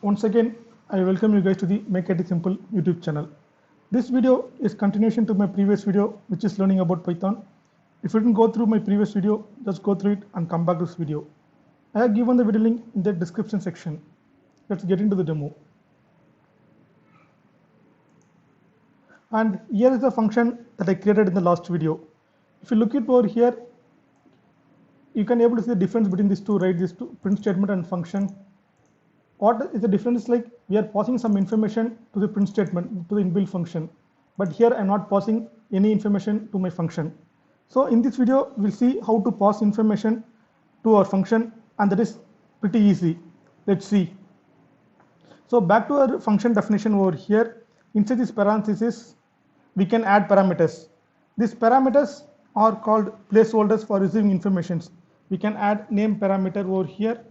Once again, I welcome you guys to the Make IT Simple YouTube channel. This video is continuation to my previous video, which is learning about Python. If you didn't go through my previous video, just go through it and come back to this video. I have given the video link in the description section. Let's get into the demo. And here is the function that I created in the last video. If you look it over here, you can able to see the difference between these two, right? These two, print statement and function. What is the difference? Like we are passing some information to the print statement, to the inbuilt function, but here I'm not passing any information to my function. So in this video, we'll see how to pass information to our function, and that is pretty easy. Let's see. So back to our function definition over here. Inside this parenthesis, we can add parameters. These parameters are called placeholders for receiving informations. We can add name parameter over here.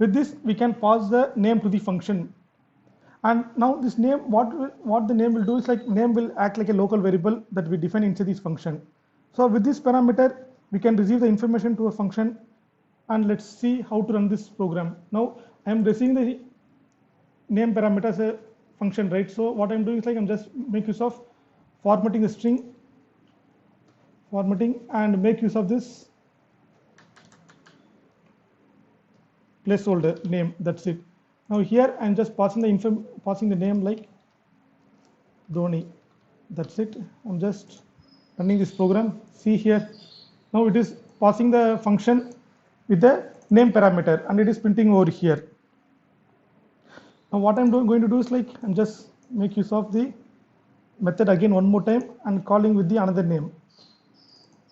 With this, we can pass the name to the function. And now this name, what the name will do is like name will act like a local variable that we define inside this function. So with this parameter, we can receive the information to a function. And let's see how to run this program. Now I am receiving the name parameter as a function, right? So what I'm doing is like I'm just make use of formatting the string, and make use of this placeholder name. That's it. Now here I'm just passing the name like Dhoni. That's it. I'm just running this program. See here. Now it is passing the function with the name parameter, and it is printing over here. Now what I'm going to do is like I'm just make use of the method again one more time and calling with the another name,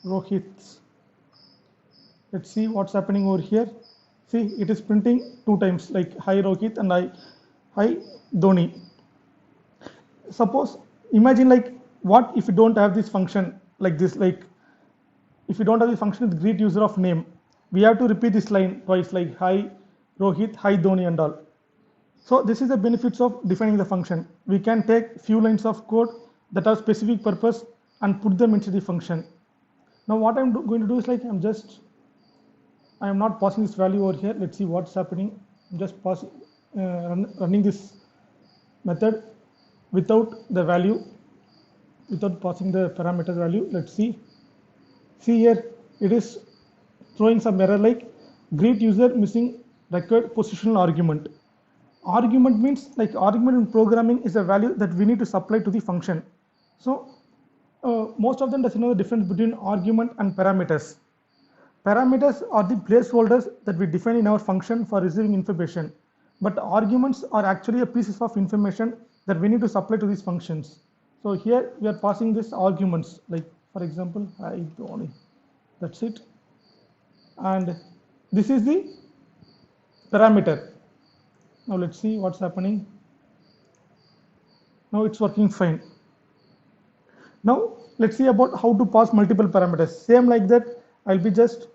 Rohit. Let's see what's happening over here. See, it is printing two times like hi Rohit and hi Dhoni. Suppose imagine like what if you don't have this function like this, like if you don't have the function with greet user of name, we have to repeat this line twice like hi Rohit, hi Dhoni and all. So this is the benefits of defining the function. We can take few lines of code that are specific purpose and put them into the function. Now what I'm going to do is like I am not passing this value over here. Let's see what's happening. I'm just running this method without the value, without passing the parameter value. Let's see. See here, it is throwing some error like greet user missing required positional argument. Argument means like argument in programming is a value that we need to supply to the function. So most of them doesn't know the difference between argument and parameters. Parameters are the placeholders that we define in our function for receiving information, but arguments are actually a pieces of information that we need to supply to these functions. So here we are passing these arguments, like for example, hi Dhoni. That's it. And this is the parameter. Now let's see what's happening. Now it's working fine. Now let's see about how to pass multiple parameters. Same like that, I'll be just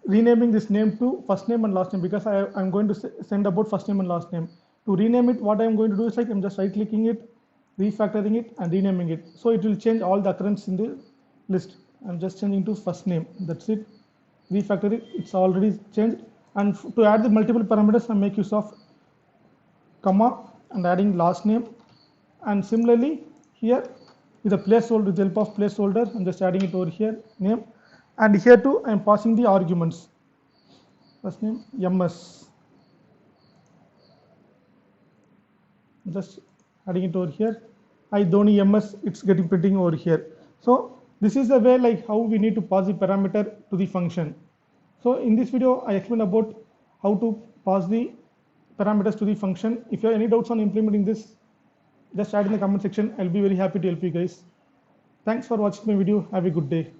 renaming this name to first name and last name because I'm going to send about first name and last name. To rename it, what I'm going to do is like I'm just right clicking it, refactoring it and renaming it. So it will change all the occurrence in the list. I'm just changing to first name. That's it. Refactor it. It's already changed. And to add the multiple parameters, I make use of comma and adding last name. And similarly here with a placeholder, with the help of placeholder, I'm just adding it over here, name. And here too, I am passing the arguments. First name MS. Just adding it over here. Hi Dhoni MS. It's getting printing over here. So this is the way like how we need to pass the parameter to the function. So in this video, I explained about how to pass the parameters to the function. If you have any doubts on implementing this, just add in the comment section. I'll be very happy to help you guys. Thanks for watching my video. Have a good day.